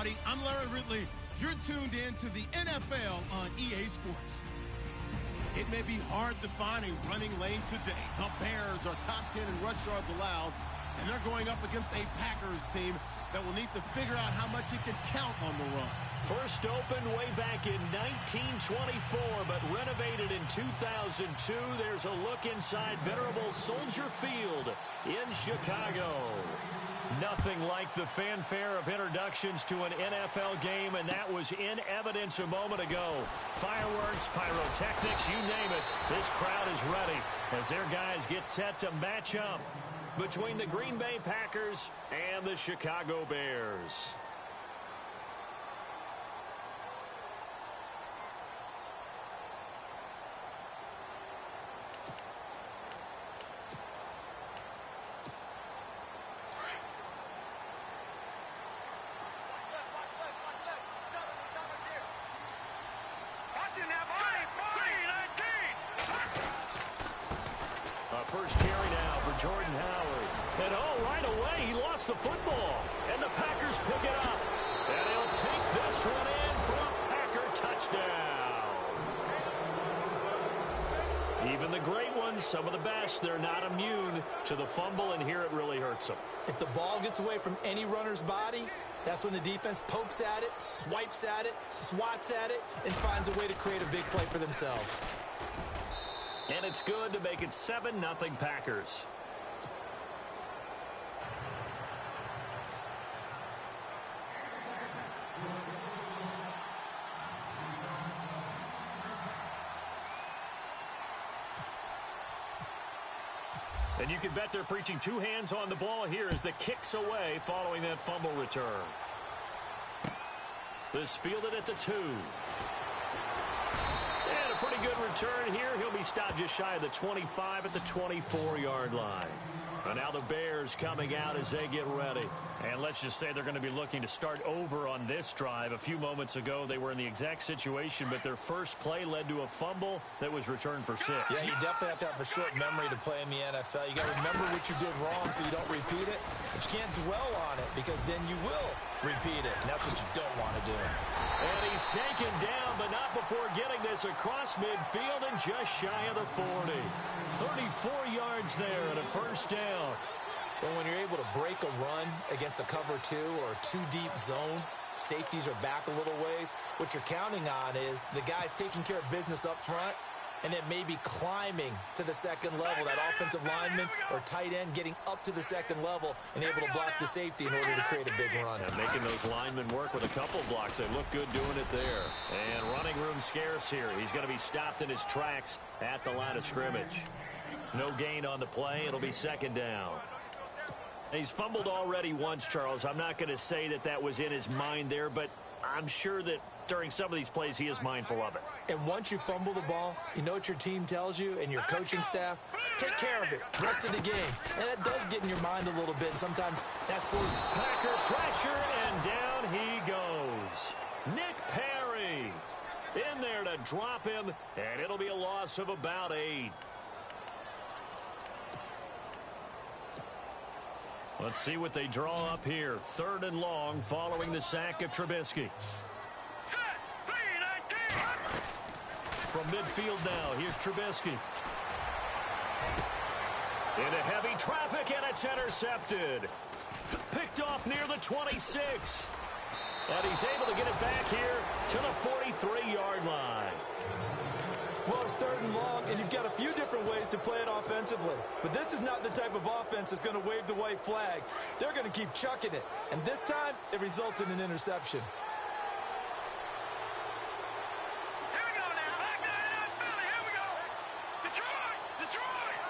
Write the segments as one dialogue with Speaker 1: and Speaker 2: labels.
Speaker 1: everybody. I'm Larry Ridley. You're tuned in to the NFL on EA Sports. It may be hard to find a running lane today. The Bears are top 10 in rush yards allowed, and they're going up against a Packers team that will need to figure out how much it can count on the run.
Speaker 2: First opened way back in 1924, but renovated in 2002. There's a look inside venerable Soldier Field in Chicago. Nothing like the fanfare of introductions to an NFL game, and that was in evidence a moment ago. Fireworks, pyrotechnics, you name it. This crowd is ready as their guys get set to match up between the Green Bay Packers and the Chicago Bears. First carry now for Jordan Howard. And right away, he lost the football. And the Packers pick it up. And he'll take this one in for a Packer touchdown. Even the great ones, some of the best, they're not immune to the fumble, and here it really hurts them.
Speaker 3: If the ball gets away from any runner's body, that's when the defense pokes at it, swipes at it, swats at it, and finds a way to create a big play for themselves.
Speaker 2: And it's good to make it 7-0 Packers. And you can bet they're preaching two hands on the ball here as the kick's away following that fumble return. This fielded at the 2. And a pretty good return here. He'll be stopped just shy of the 25 at the 24-yard line. And now the Bears coming out as they get ready. And let's just say they're going to be looking to start over on this drive. A few moments ago, they were in the exact situation, but their first play led to a fumble that was returned for 6.
Speaker 3: Yeah, you definitely have to have a short memory to play in the NFL. You got to remember what you did wrong so you don't repeat it. But you can't dwell on it because then you will repeat it. And that's what you don't want to do.
Speaker 2: And he's taken down, but not before getting this across midfield and just shy of the 40. 34 yards there and a first down.
Speaker 3: Well, when you're able to break a run against a cover 2 or a 2-deep zone, safeties are back a little ways. What you're counting on is the guys taking care of business up front and then maybe climbing to the second level, that offensive lineman or tight end getting up to the second level and able to block the safety in order to create a big run.
Speaker 2: And making those linemen work with a couple blocks. They look good doing it there. And running room scarce here. He's going to be stopped in his tracks at the line of scrimmage. No gain on the play. It'll be second down. He's fumbled already once, Charles. I'm not going to say that that was in his mind there, but I'm sure that during some of these plays he is mindful of it.
Speaker 3: And once you fumble the ball, you know what your team tells you and your coaching staff? Take care of it. Rest of the game. And that does get in your mind a little bit, and sometimes that slows.
Speaker 2: Packer pressure, and down he goes. Nick Perry in there to drop him, and it'll be a loss of about 8. Let's see what they draw up here. 3rd and long following the sack of Trubisky. From midfield now, here's Trubisky. Into heavy traffic, and it's intercepted. Picked off near the 26. And he's able to get it back here to the 43-yard line.
Speaker 3: Well, it's 3rd and long, and you've got a few different ways to play it offensively. But this is not the type of offense that's going to wave the white flag. They're going to keep chucking it. And this time, it results in an interception.
Speaker 4: Here we go now. Back to Philly. Here we go. Detroit. Detroit.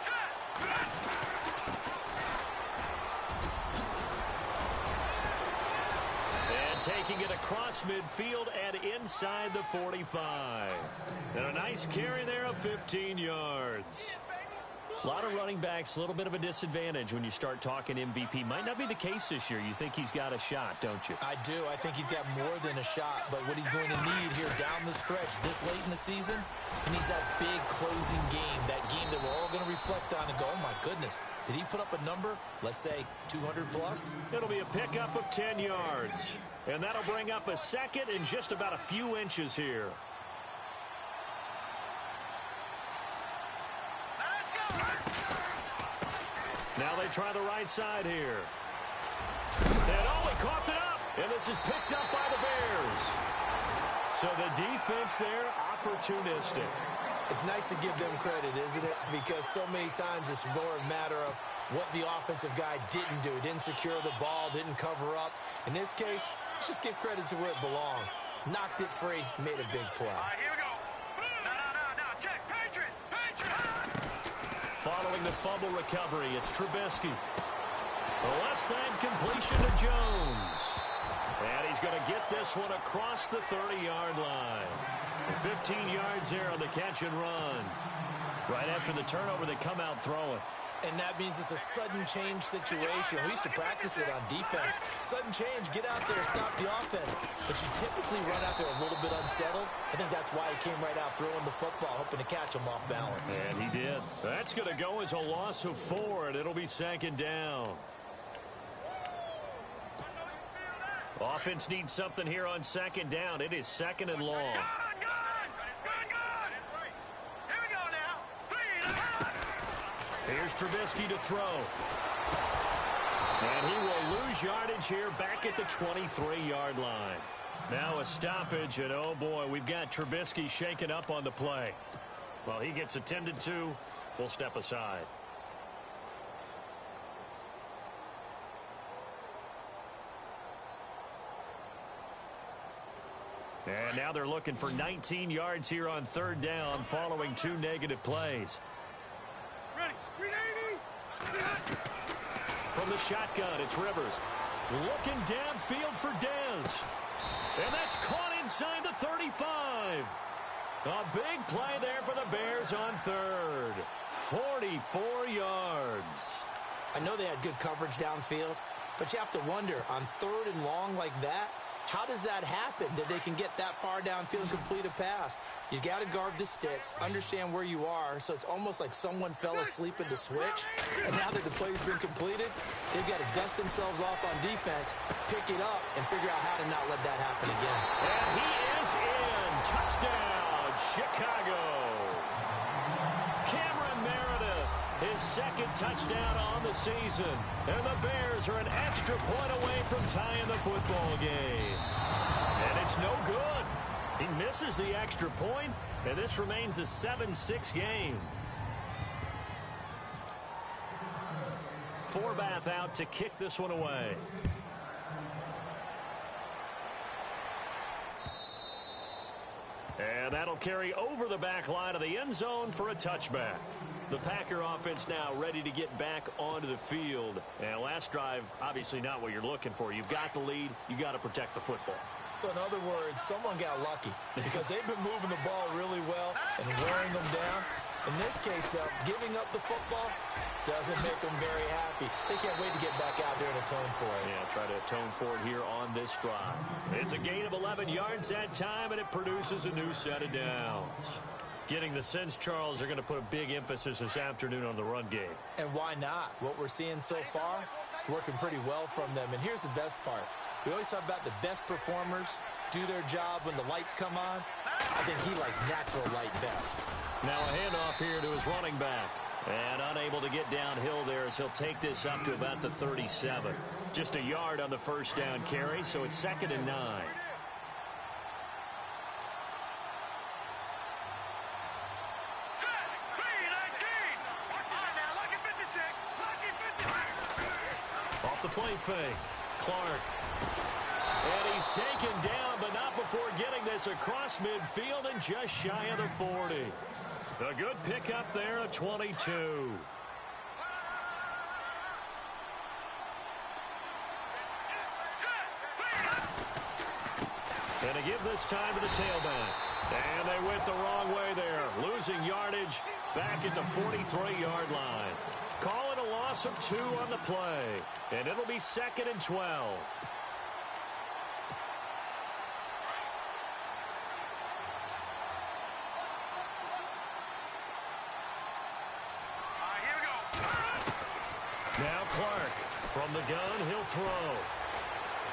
Speaker 4: Set.
Speaker 2: And taking it across midfield and inside the 45. And a nice carry there of 15 yards. A lot of running backs, a little bit of a disadvantage when you start talking MVP. Might not be the case this year. You think he's got a shot, don't you?
Speaker 3: I do. I think he's got more than a shot. But what he's going to need here down the stretch this late in the season, he needs that big closing game, that game that we're all going to reflect on and go, oh, my goodness, Did he put up a number, let's say 200 plus?
Speaker 2: It'll be a pickup of 10 yards. And that'll bring up a second in just about a few inches here. Now they try the right side here. And he coughed it up. And this is picked up by the Bears. So the defense there, opportunistic.
Speaker 3: It's nice to give them credit, isn't it? Because so many times it's more a matter of what the offensive guy didn't do. Didn't secure the ball, didn't cover up. In this case, let's just give credit to where it belongs. Knocked it free, made a big play.
Speaker 4: All right, here we go. No. Check. Patriot.
Speaker 2: Following the fumble recovery, it's Trubisky. The left side completion to Jones. And he's going to get this one across the 30-yard line. 15 yards there on the catch and run. Right after the turnover, they come out throwing.
Speaker 3: And that means it's a sudden change situation. We used to practice it on defense. Sudden change, get out there, stop the offense. But you typically run out there a little bit unsettled. I think that's why he came right out throwing the football, hoping to catch him off balance.
Speaker 2: And he did. That's going to go as a loss of 4, and it'll be second down. Offense needs something here on second down. It is second and long.
Speaker 4: Good. Here we go now.
Speaker 2: Here's Trubisky to throw. And he will lose yardage here back at the 23-yard line. Now a stoppage, and oh boy, we've got Trubisky shaken up on the play. Well, he gets attended to. We'll step aside. And now they're looking for 19 yards here on third down following 2 negative plays.
Speaker 4: Ready. 380.
Speaker 2: From the shotgun, it's Rivers. Looking downfield for Dez. And that's caught inside the 35. A big play there for the Bears on third. 44 yards.
Speaker 3: I know they had good coverage downfield, but you have to wonder, on third and long like that, how does that happen, that they can get that far downfield and complete a pass? You got to guard the sticks, understand where you are, so it's almost like someone fell asleep at the switch, and now that the play's been completed, they've got to dust themselves off on defense, pick it up, and figure out how to not let that happen again.
Speaker 2: And he is in. Touchdown, Chicago. Cameron Meredith, his second touchdown on the season. And the Bears are an extra point away from tying the football game. And it's no good. He misses the extra point, and this remains a 7-6 game. Forbath out to kick this one away. And that'll carry over the back line of the end zone for a touchback. The Packer offense now ready to get back onto the field. And last drive, obviously not what you're looking for. You've got the lead. You got to protect the football.
Speaker 3: So in other words, someone got lucky because they've been moving the ball really well and wearing them down. In this case, though, giving up the football doesn't make them very happy. They can't wait to get back out there and atone for it.
Speaker 2: Yeah, try to atone for it here on this drive. It's a gain of 11 yards that time, and it produces a new set of downs. Getting the sense, Charles, they're going to put a big emphasis this afternoon on the run game.
Speaker 3: And why not? What we're seeing so far is working pretty well from them. And here's the best part. We always talk about the best performers do their job when the lights come on. I think he likes natural light best.
Speaker 2: Now a handoff here to his running back. And unable to get downhill there as he'll take this up to about the 37. Just a yard on the first down carry, so it's 2nd and 9. Off the play fake. Clark. And he's taken down, but not before getting this across midfield and just shy of the 40. A good pickup there at 22. And a give this time to the tailback. And they went the wrong way there, losing yardage back at the 43-yard line. Call it a loss of 2 on the play, and it'll be 2nd and 12.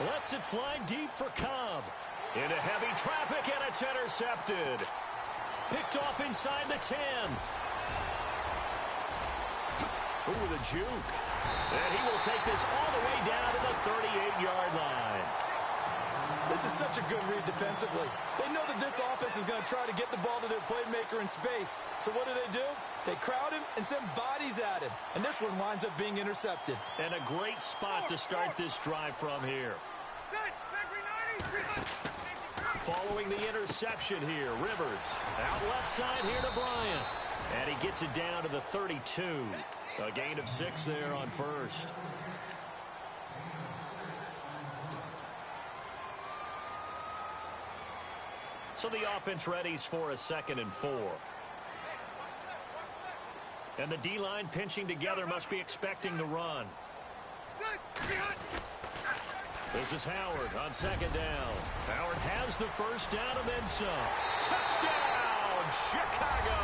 Speaker 2: Lets it fly deep for Cobb. Into heavy traffic, and it's intercepted. Picked off inside the 10. Ooh, with a juke. And he will take this all the way down to the 38-yard line.
Speaker 3: This is such a good read defensively. They know that this offense is going to try to get the ball to their playmaker in space. So what do? They crowd him and send bodies at him. And this one winds up being intercepted.
Speaker 2: And a great spot to start this drive from here. Following the interception here, Rivers. Out left side here to Bryant. And he gets it down to the 32. A gain of 6 there on first. So the offense readies for a 2nd and 4. And the D-line pinching together must be expecting the run. This is Howard on 2nd down. Howard has the first down and then some. Touchdown, Chicago!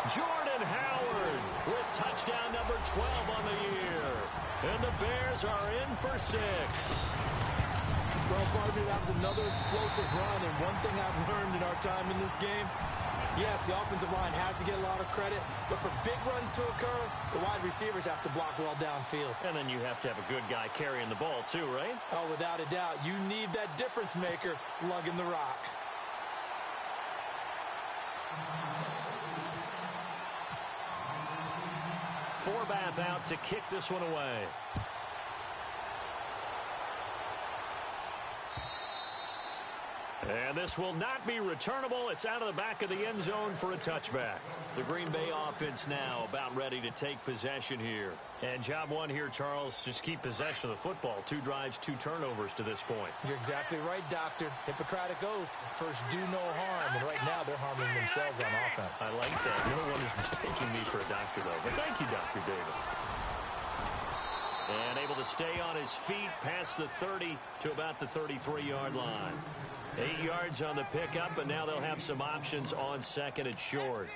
Speaker 2: Jordan Howard with touchdown number 12 on the year. And the Bears are in for 6.
Speaker 3: Well, partner, that was another explosive run, and one thing I've learned in our time in this game, yes, the offensive line has to get a lot of credit, but for big runs to occur, the wide receivers have to block well downfield.
Speaker 2: And then you have to have a good guy carrying the ball too, right?
Speaker 3: Oh, without a doubt. You need that difference maker lugging the rock.
Speaker 2: Forbath out to kick this one away. And this will not be returnable. It's out of the back of the end zone for a touchback. The Green Bay offense now about ready to take possession here. And job one here, Charles, just keep possession of the football. 2 drives, 2 turnovers to this point.
Speaker 3: You're exactly right, Doctor. Hippocratic oath. First, do no harm. And right now, they're harming themselves on offense.
Speaker 2: I like that. No one is mistaking me for a doctor, though. But thank you, Dr. Davis. And able to stay on his feet past the 30 to about the 33-yard line. 8 yards on the pickup, but now they'll have some options on 2nd and short.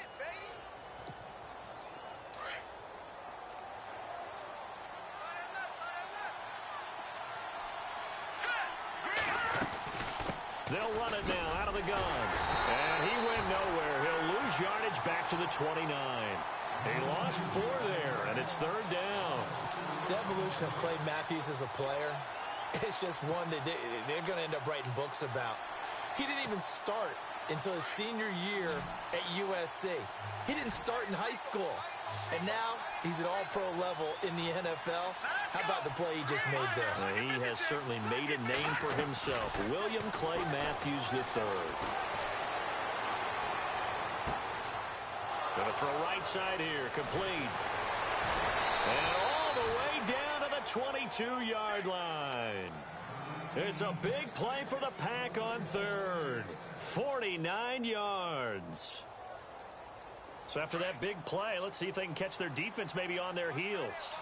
Speaker 2: They'll run it now out of the gun. And he went nowhere. He'll lose yardage back to the 29. He lost 4 there, and it's 3rd down.
Speaker 3: The evolution of Clay Matthews as a player, it's just one that they're going to end up writing books about. He didn't even start until his senior year at USC. He didn't start in high school. And now he's at all-pro level in the NFL. How about the play he just made there?
Speaker 2: He has certainly made a name for himself. William Clay Matthews III. Gonna throw right side here, complete. And all the way down to the 22-yard line. It's a big play for the Pack on 3rd. 49 yards. So after that big play, let's see if they can catch their defense maybe on their heels.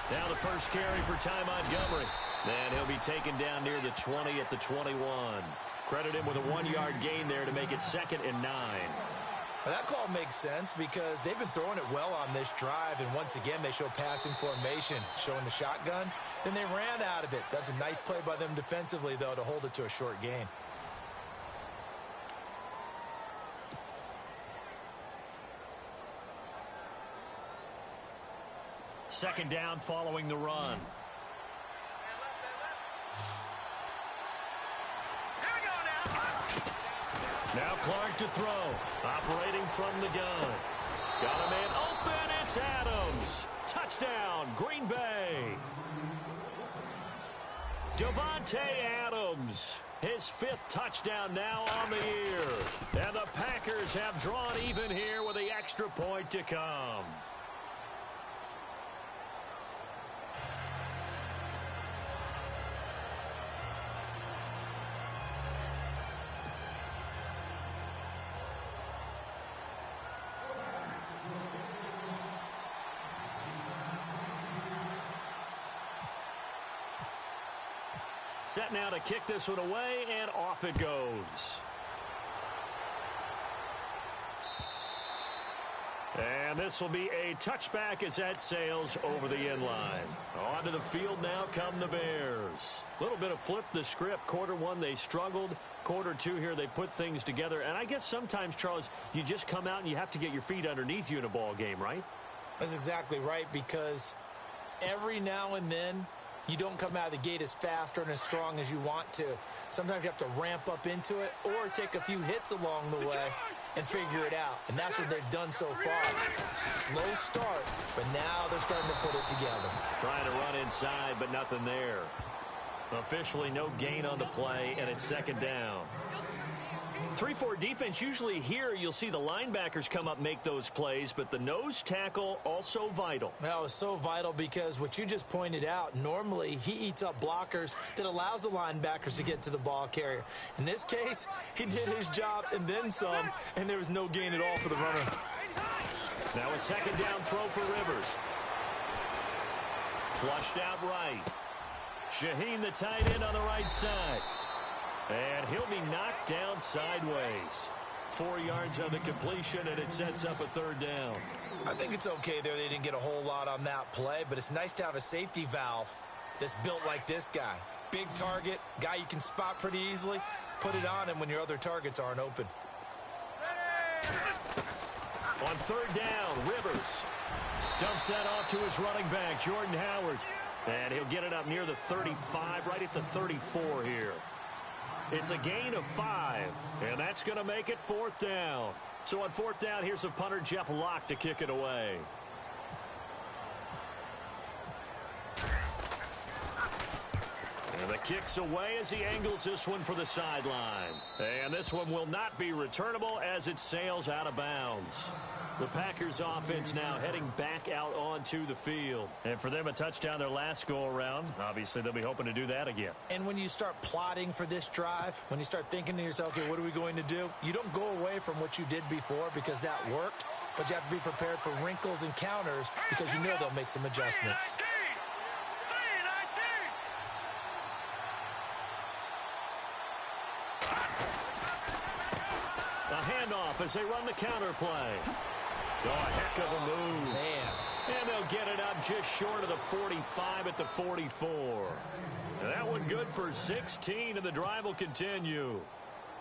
Speaker 2: Now the first carry for Ty Montgomery. And he'll be taken down near the 20 at the 21. Credit him with a 1-yard gain there to make it 2nd and 9.
Speaker 3: Well, that call makes sense because they've been throwing it well on this drive, and once again they show passing formation, showing the shotgun. Then they ran out of it. That's a nice play by them defensively, though, to hold it to a short gain.
Speaker 2: Second down following the run. Now Clark to throw. Operating from the gun. Got a man open. It's Adams. Touchdown, Green Bay. Devontae Adams. His 5th touchdown now on the year. And the Packers have drawn even here with the extra point to come. Set now to kick this one away, and off it goes. And And this will be a touchback as that sails over the end line. Onto the field now come the Bears. A little bit of flip the script. Quarter one, they struggled. Quarter two here, they put things together. And I guess sometimes, Charles, you just come out and you have to get your feet underneath you in a ball game, right?
Speaker 3: That's exactly right, because every now and then, you don't come out of the gate as fast or as strong as you want to. Sometimes you have to ramp up into it or take a few hits along the way and figure it out. And that's what they've done so far. Slow start, but now they're starting to put it together.
Speaker 2: Trying to run inside, but nothing there. Officially no gain on the play, and it's second down. 3-4 defense, usually here you'll see the linebackers come up, make those plays, but the nose tackle also vital.
Speaker 3: Well, it's so vital because what you just pointed out, normally he eats up blockers that allows the linebackers to get to the ball carrier. In this case, he did his job and then some, and there was no gain at all for the runner.
Speaker 2: Now a second down throw for Rivers. Flushed out right. Shaheen, the tight end, on the right side. And he'll be knocked down sideways. 4 yards on the completion, and it sets up a third down.
Speaker 3: I think it's okay there. They didn't get a whole lot on that play, but it's nice to have a safety valve that's built like this guy. Big target, guy you can spot pretty easily. Put it on him when your other targets aren't open.
Speaker 2: On third down, Rivers dumps that off to his running back, Jordan Howard. And he'll get it up near the 35, right at the 34 here. It's a gain of 5, and that's going to make it fourth down. So on fourth down, here's the punter, Jeff Locke, to kick it away. And the kick's away as he angles this one for the sideline. And this one will not be returnable as it sails out of bounds. The Packers offense now heading back out onto the field. And for them, a touchdown their last go-around. Obviously, they'll be hoping to do that again.
Speaker 3: And when you start plotting for this drive, when you start thinking to yourself, okay, what are we going to do? You don't go away from what you did before because that worked, but you have to be prepared for wrinkles and counters because you know they'll make some adjustments.
Speaker 2: A handoff as they run the counter play. Oh, a heck of a move.
Speaker 3: Man.
Speaker 2: And they'll get it up just short of the 45 at the 44. And that one good for 16, and the drive will continue.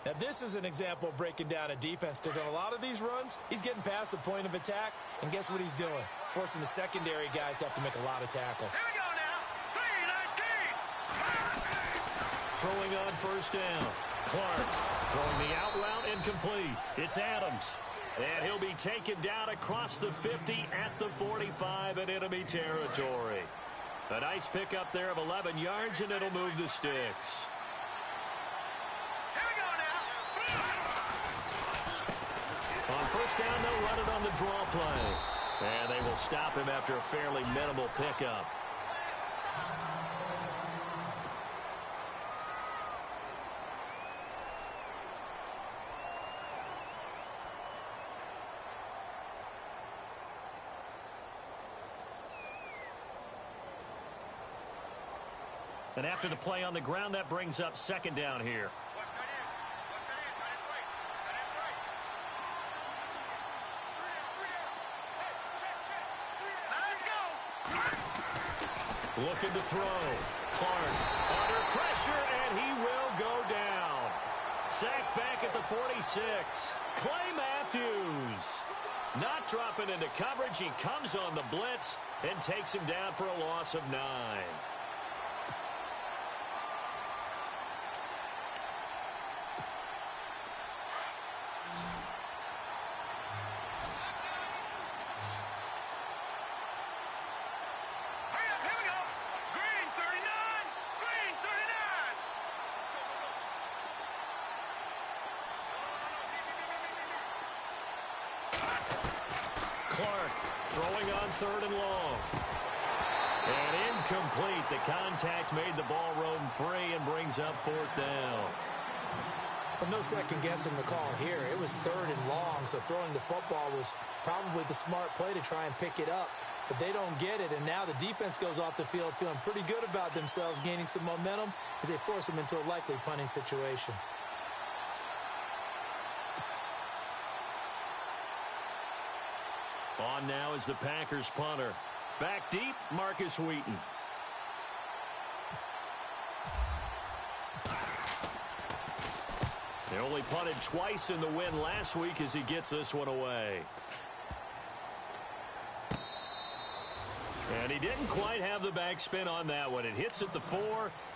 Speaker 3: Now, this is an example of breaking down a defense because on a lot of these runs, he's getting past the point of attack, and guess what he's doing? Forcing the secondary guys to have to make a lot of tackles.
Speaker 4: Here we go now. 3-19.
Speaker 2: Throwing on first down. Clark throwing the out route incomplete. It's Adams. And he'll be taken down across the 50 at the 45 in enemy territory. A nice pickup there of 11 yards, and it'll move the sticks.
Speaker 4: Here we go now.
Speaker 2: On first down, they'll run it on the draw play. And they will stop him after a fairly minimal pickup. And after the play on the ground, that brings up second down here. Looking to throw. Clark under pressure, and he will go down. Sacked back at the 46. Clay Matthews not dropping into coverage. He comes on the blitz and takes him down for a loss of 9. Clark throwing on third and long. And incomplete. The contact made the ball roam free and brings up fourth down.
Speaker 3: Well, no second guessing the call here. It was third and long, so throwing the football was probably the smart play to try and pick it up. But they don't get it, and now the defense goes off the field feeling pretty good about themselves, gaining some momentum as they force them into a likely punting situation.
Speaker 2: On on now as the Packers punter. Back deep, Marcus Wheaton. They only punted twice in the win last week as he gets this one away. And he didn't quite have the backspin on that one. It hits at the 4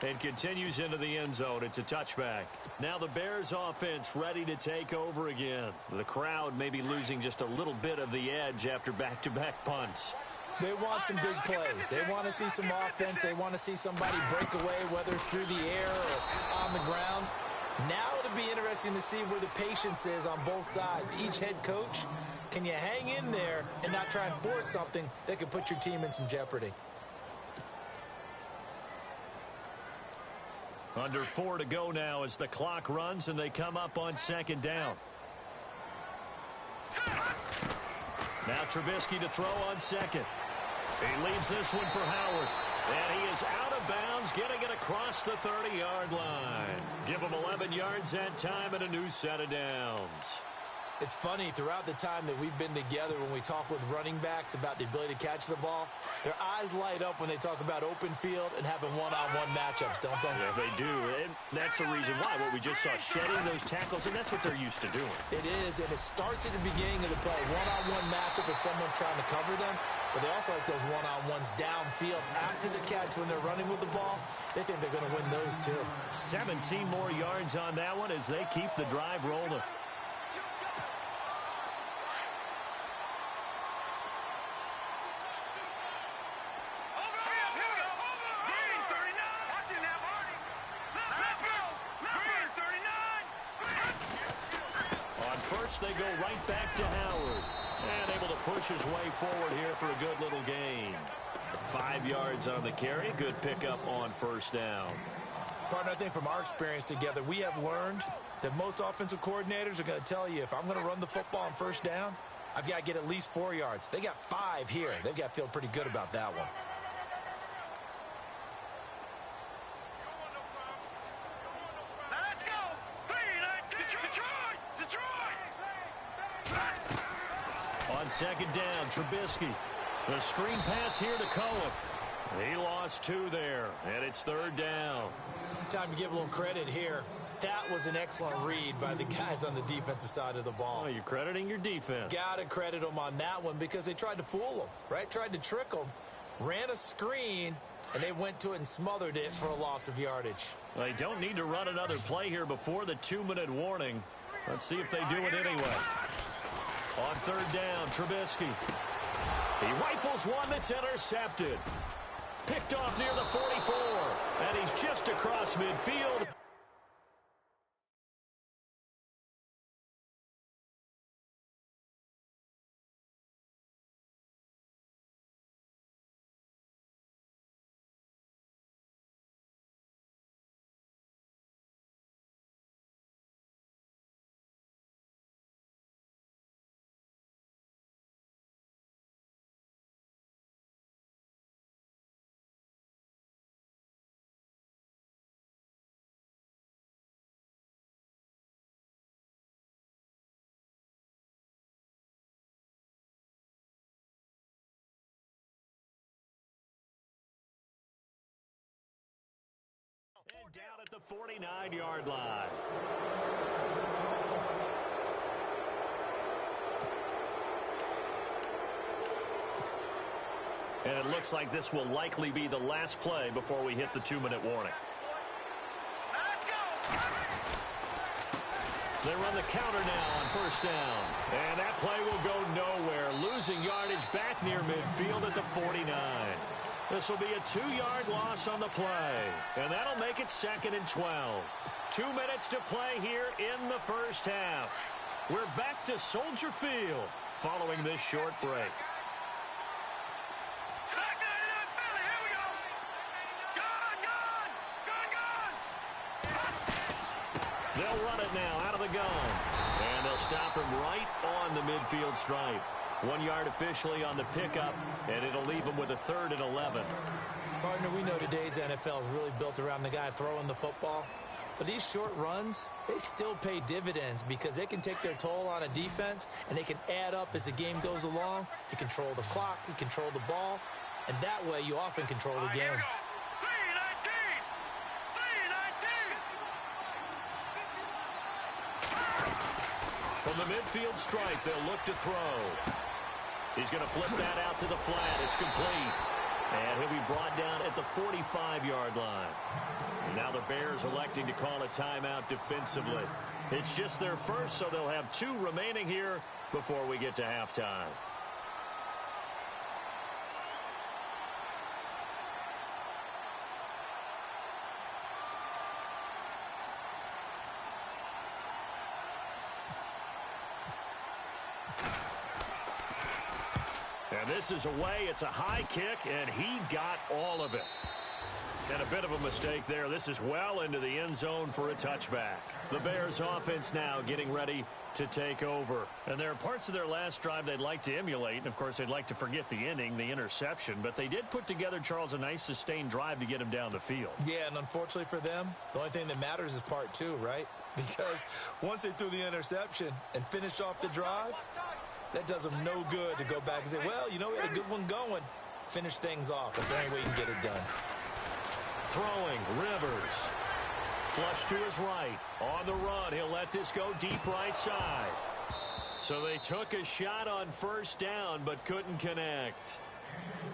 Speaker 2: and continues into the end zone. It's a touchback. Now the Bears offense ready to take over again. The crowd may be losing just a little bit of the edge after back-to-back punts.
Speaker 3: They want some big plays. They want to see some offense. They want to see somebody break away, whether it's through the air or on the ground. Now it'll be interesting to see where the patience is on both sides. Each head coach, can you hang in there and not try and force something that could put your team in some jeopardy?
Speaker 2: Under 4 to go now as the clock runs and they come up on second down. Now Trubisky to throw on second. He leaves this one for Howard. And he is out of bounds, getting it across the 30-yard line. Give him 11 yards that time and a new set of downs.
Speaker 3: It's funny, throughout the time that we've been together, when we talk with running backs about the ability to catch the ball, their eyes light up when they talk about open field and having one-on-one matchups, don't they?
Speaker 2: Yeah, they do. And that's the reason why. What we just saw, shedding those tackles, and that's what they're used to doing.
Speaker 3: It is, and it starts at the beginning of the play. One-on-one matchup if someone's trying to cover them, but they also like those one-on-ones downfield after the catch when they're running with the ball. They think they're going to win those, too.
Speaker 2: 17 more yards on that one as they keep the drive rolling. They go right back to Howard. And able to push his way forward here for a good little gain. 5 yards on the carry. Good pickup on first down.
Speaker 3: Partner, I think from our experience together, we have learned that most offensive coordinators are going to tell you, if I'm going to run the football on first down, I've got to get at least 4 yards. They got 5 here. They've got to feel pretty good about that one.
Speaker 2: Second down, Trubisky. The screen pass here to Cohen. He lost 2 there, and it's third down.
Speaker 3: Time to give a little credit here. That was an excellent read by the guys on the defensive side of the ball.
Speaker 2: Oh, you're crediting your defense.
Speaker 3: Got to credit them on that one because they tried to fool them, right? Tried to trick them, ran a screen, and they went to it and smothered it for a loss of yardage.
Speaker 2: They don't need to run another play here before the 2-minute warning. Let's see if they do it anyway. On third down, Trubisky. He rifles one that's intercepted. Picked off near the 44. And he's just across midfield. And down at the 49-yard line. And it looks like this will likely be the last play before we hit the 2-minute warning.
Speaker 4: Let's go!
Speaker 2: They run the counter now on first down. And that play will go nowhere. Losing yardage back near midfield at the 49. This will be a 2-yard loss on the play. And that'll make it 2nd and 12. 2 minutes to play here in the first half. We're back to Soldier Field following this short break. They'll run it now out of the gun. And they'll stop him right on the midfield stripe. 1 yard officially on the pickup, and it'll leave him with a 3rd and 11.
Speaker 3: Partner, we know today's NFL is really built around the guy throwing the football. But these short runs, they still pay dividends because they can take their toll on a defense, and they can add up as the game goes along. You control the clock, you control the ball, and that way you often control the game.
Speaker 4: Here we go. 3-19. 3-19.
Speaker 2: From the midfield stripe, they'll look to throw. He's going to flip that out to the flat. It's complete. And he'll be brought down at the 45-yard line. Now the Bears electing to call a timeout defensively. It's just their first, so they'll have 2 remaining here before we get to halftime. And this is away. It's a high kick, and he got all of it. And a bit of a mistake there. This is well into the end zone for a touchback. The Bears offense now getting ready to take over. And there are parts of their last drive they'd like to emulate. And, of course, they'd like to forget the inning, the interception. But they did put together, Charles, a nice sustained drive to get him down the field.
Speaker 3: Yeah, and unfortunately for them, the only thing that matters is part 2, right? Because once they threw the interception and finished off the drive, that does them no good to go back and say, well, you know, we had a good one going. Finish things off. That's the only way you can get it done.
Speaker 2: Throwing, Rivers. Flush to his right. On the run, he'll let this go deep right side. So they took a shot on first down, but couldn't connect.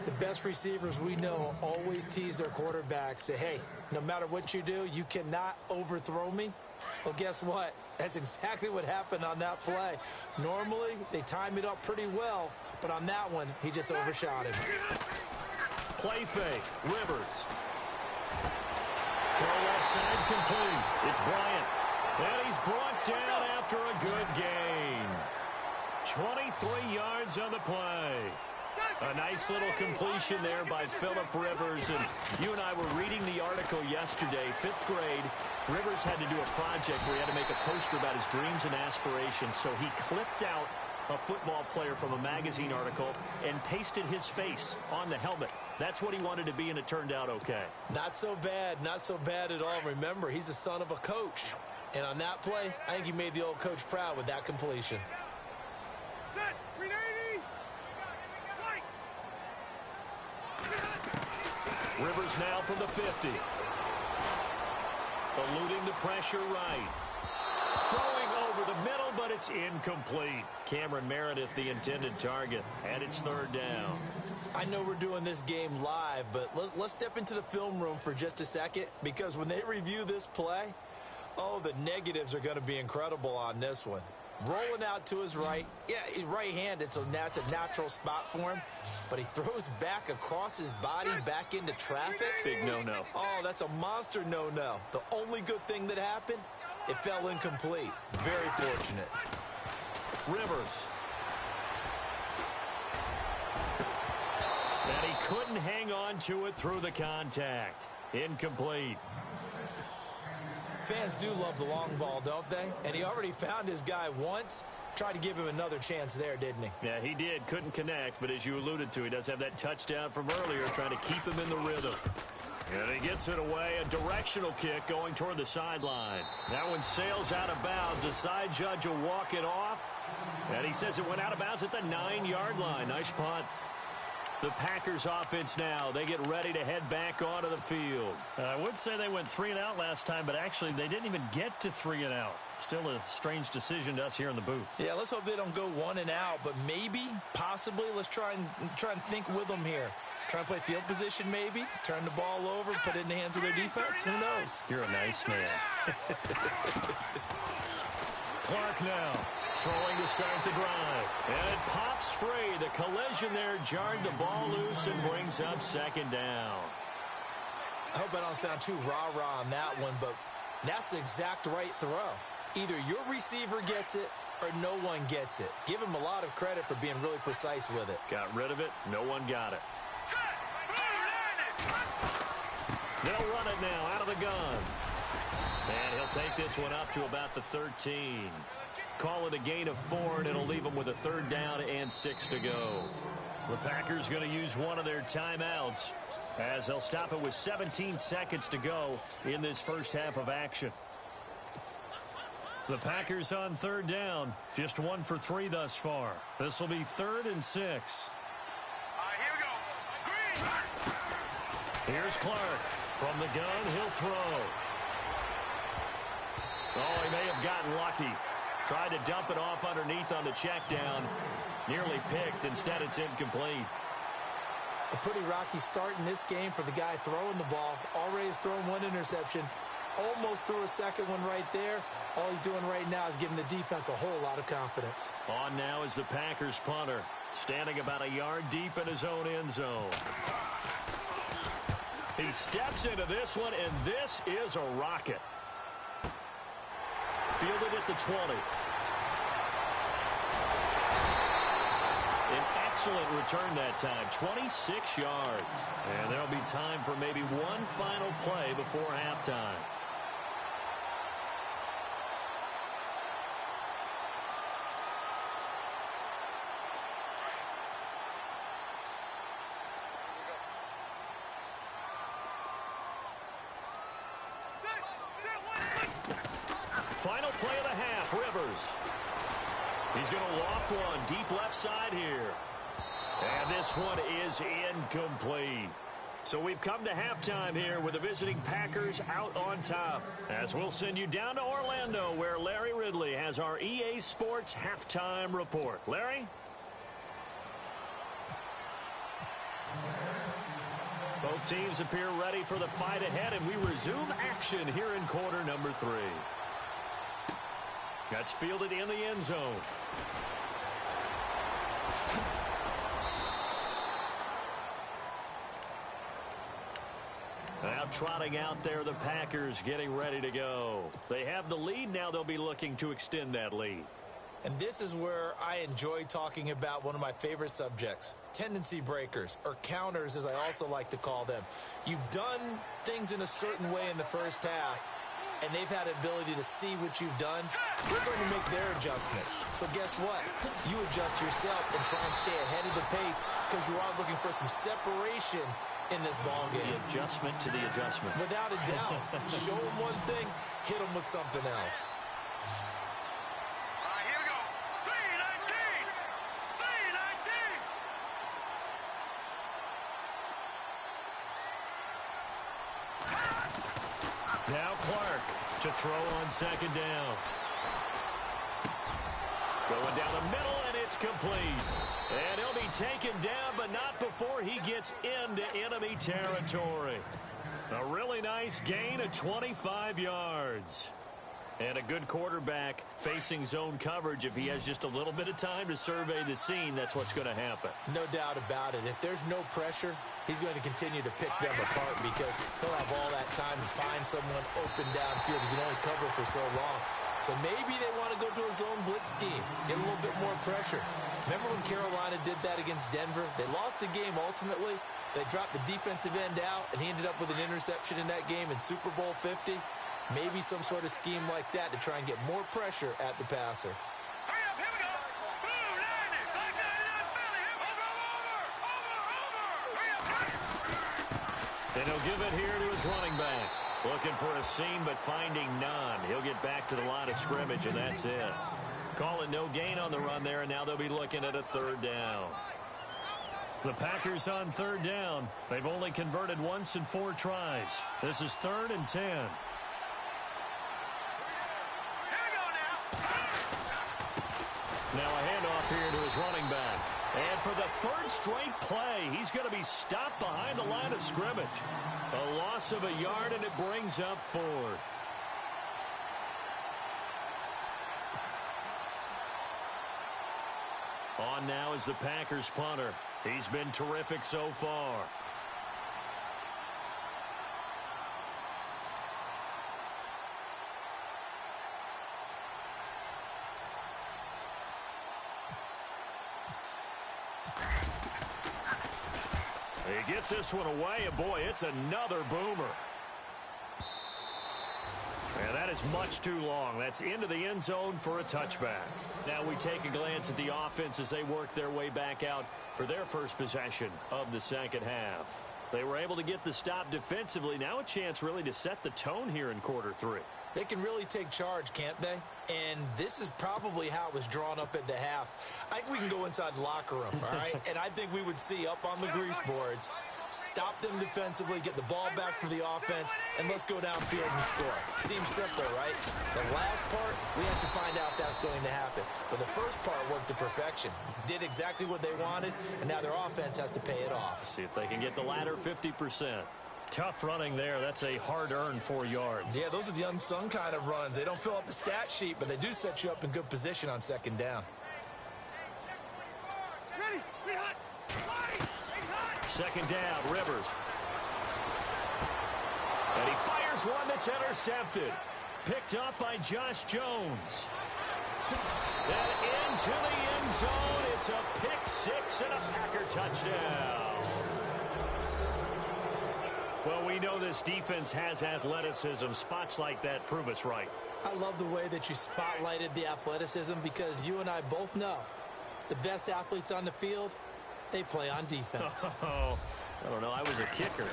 Speaker 3: The best receivers we know always tease their quarterbacks that, hey, no matter what you do, you cannot overthrow me. Well, guess what? That's exactly what happened on that play. Normally, they time it up pretty well, but on that one, he just overshot him.
Speaker 2: Play fake, Rivers. Throw left side complete. It's Bryant. And he's brought down after a good gain. 23 yards on the play. A nice little completion there by Phillip Rivers. And you and I were reading the article yesterday, 5th grade. Rivers had to do a project where he had to make a poster about his dreams and aspirations. So he clipped out a football player from a magazine article and pasted his face on the helmet. That's what he wanted to be, and it turned out okay.
Speaker 3: Not so bad at all. Remember, he's the son of a coach. And on that play, I think he made the old coach proud with that completion.
Speaker 4: Set. 380.
Speaker 2: Rivers now from the 50. Eluding the pressure right. Throwing over the middle, but it's incomplete. Cameron Meredith, the intended target, and it's 3rd down.
Speaker 3: I know we're doing this game live, but let's step into the film room for just a second, because when they review this play, oh, the negatives are going to be incredible on this one. Rolling out to his right. Yeah, he's right-handed, so that's a natural spot for him. But he throws back across his body back into traffic.
Speaker 2: Big no-no.
Speaker 3: Oh, that's a monster no-no. The only good thing that happened, it fell incomplete. Very fortunate.
Speaker 2: Rivers. And he couldn't hang on to it through the contact. Incomplete.
Speaker 3: Fans do love the long ball, don't they? And he already found his guy once. Tried to give him another chance there, didn't he?
Speaker 2: Yeah, he did. Couldn't connect, but as you alluded to, he does have that touchdown from earlier, trying to keep him in the rhythm. And he gets it away. A directional kick going toward the sideline. That one sails out of bounds. The side judge will walk it off. And he says it went out of bounds at the 9-yard line. Nice punt. The Packers offense now, they get ready to head back onto the field. I would say they went 3 and out last time, but actually they didn't even get to 3 and out. Still a strange decision to us here in the booth.
Speaker 3: Yeah, let's hope they don't go 1 and out, but maybe, possibly, let's try and think with them here. Try and play field position maybe, turn the ball over, put it in the hands of their defense. Who knows?
Speaker 2: You're a nice man. Clark now. Throwing to start the drive. And it pops free. The collision there jarred the ball loose and brings up 2nd down.
Speaker 3: I hope I don't sound too rah-rah on that one, but that's the exact right throw. Either your receiver gets it or no one gets it. Give him a lot of credit for being really precise with it.
Speaker 2: Got rid of it. No one got it. They'll run it now out of the gun. And he'll take this one up to about the 13. Call it a gain of 4, and it'll leave them with a 3rd down and 6 to go. The Packers going to use one of their timeouts as they'll stop it with 17 seconds to go in this first half of action. The Packers on third down. Just 1 for 3 thus far. This will be 3rd and 6.
Speaker 4: All right, here we go. Green.
Speaker 2: Here's Clark. From the gun, he'll throw. Oh, he may have gotten lucky. Tried to dump it off underneath on the check down. Nearly picked. Instead, it's incomplete.
Speaker 3: A pretty rocky start in this game for the guy throwing the ball. Already has thrown 1 interception. Almost threw a second one right there. All he's doing right now is giving the defense a whole lot of confidence.
Speaker 2: On now is the Packers punter. Standing about a yard deep in his own end zone. He steps into this one, and this is a rocket. Fielded at the 20. An excellent return that time, 26 yards. And there'll be time for maybe one final play before halftime. Final play of the half, Rivers. He's going to loft one deep left side here. And this one is incomplete. So we've come to halftime here with the visiting Packers out on top. As we'll send you down to Orlando, where Larry Ridley has our EA Sports halftime report. Larry? Both teams appear ready for the fight ahead, and we resume action here in quarter number 3. That's fielded in the end zone. Now trotting out there, the Packers getting ready to go. They have the lead. Now they'll be looking to extend that lead.
Speaker 3: And this is where I enjoy talking about one of my favorite subjects, tendency breakers, or counters as I also like to call them. You've done things in a certain way in the first half, and they've had the ability to see what you've done. They're going to make their adjustments. So guess what? You adjust yourself and try and stay ahead of the pace because you are looking for some separation in this ball game.
Speaker 2: The adjustment to the adjustment.
Speaker 3: Without a doubt. Show them one thing, hit them with something else.
Speaker 4: All right, here we go. 3-19. 3-19.
Speaker 2: Now Clark to throw on second down. Going down the middle, and it's complete. And he'll be taken down, but not before he gets into enemy territory. A really nice gain of 25 yards. And a good quarterback facing zone coverage. If he has just a little bit of time to survey the scene, that's what's going to happen.
Speaker 3: No doubt about it. If there's no pressure, he's going to continue to pick them apart because he'll have all that time to find someone open downfield. He can only cover for so long. So maybe they want to go to a zone blitz scheme, get a little bit more pressure. Remember when Carolina did that against Denver? They lost the game ultimately. They dropped the defensive end out, and he ended up with an interception in that game in Super Bowl 50. Maybe some sort of scheme like that to try and get more pressure at the passer.
Speaker 4: Hurry up, here we go. Blue, 90. Back down in Philly. Over. Hurry up.
Speaker 2: And he'll give it here to his running back. Looking for a seam, but finding none. He'll get back to the line of scrimmage, and that's it. Call it no gain on the run there, and now they'll be looking at a third down. The Packers on third down. They've only converted once in 4 tries. This is 3rd and 10.
Speaker 4: Here we go now.
Speaker 2: Now a handoff here to his running back. And for the 3rd straight play, he's going to be stopped behind the line of scrimmage. A loss of a yard, and it brings up 4th. On now is the Packers punter. He's been terrific so far. He gets this one away, and boy, it's another boomer. And that is much too long. That's into the end zone for a touchback. Now we take a glance at the offense as they work their way back out for their first possession of the second half. They were able to get the stop defensively. Now a chance really to set the tone here in quarter 3.
Speaker 3: They can really take charge, can't they? And this is probably how it was drawn up at the half. I think we can go inside the locker room, all right? And I think we would see up on the grease boards, stop them defensively, get the ball back for the offense, and let's go downfield and score. Seems simple, right? The last part, we have to find out if that's going to happen. But the first part worked to perfection. Did exactly what they wanted, and now their offense has to pay it off.
Speaker 2: See if they can get the latter 50%. Tough running there. That's a hard-earned 4 yards.
Speaker 3: Yeah, those are the unsung kind of runs. They don't fill up the stat sheet, but they do set you up in good position on second down.
Speaker 2: Second down, Rivers. And he fires one that's intercepted. Picked up by Josh Jones. And into the end zone. It's a pick six and a Packer touchdown. Well, we know this defense has athleticism. Spots like that prove us right.
Speaker 3: I love the way that you spotlighted the athleticism because you and I both know the best athletes on the field, they play on defense.
Speaker 2: Oh, I don't know. I was a kicker.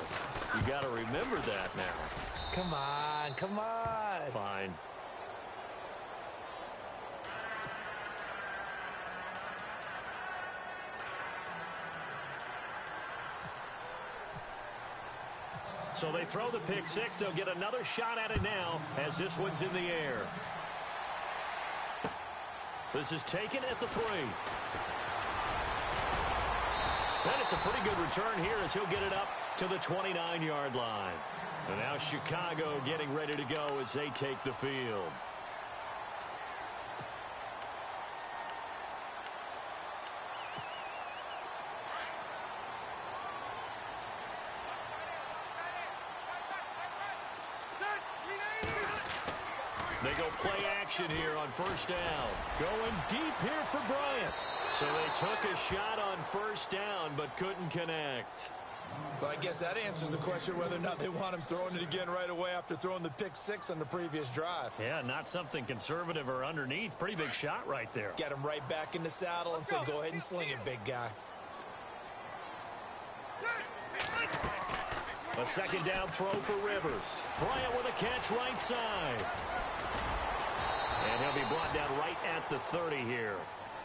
Speaker 2: You got to remember that now.
Speaker 3: Come on, come on.
Speaker 2: Fine. So they throw the pick six. They'll get another shot at it now as this one's in the air. This is taken at the 3. And it's a pretty good return here as he'll get it up to the 29-yard line. And now Chicago getting ready to go as they take the field. They go play action here on first down. Going deep here for Bryant. So they took a shot on first down but couldn't connect.
Speaker 3: Well, I guess that answers the question whether or not they want him throwing it again right away after throwing the pick six on the previous drive.
Speaker 2: Yeah, not something conservative or underneath. Pretty big shot right there.
Speaker 3: Get him right back in the saddle and say, go ahead and sling it, big guy.
Speaker 2: A second down throw for Rivers. Bryant with a catch right side. And he'll be brought down right at the 30 here.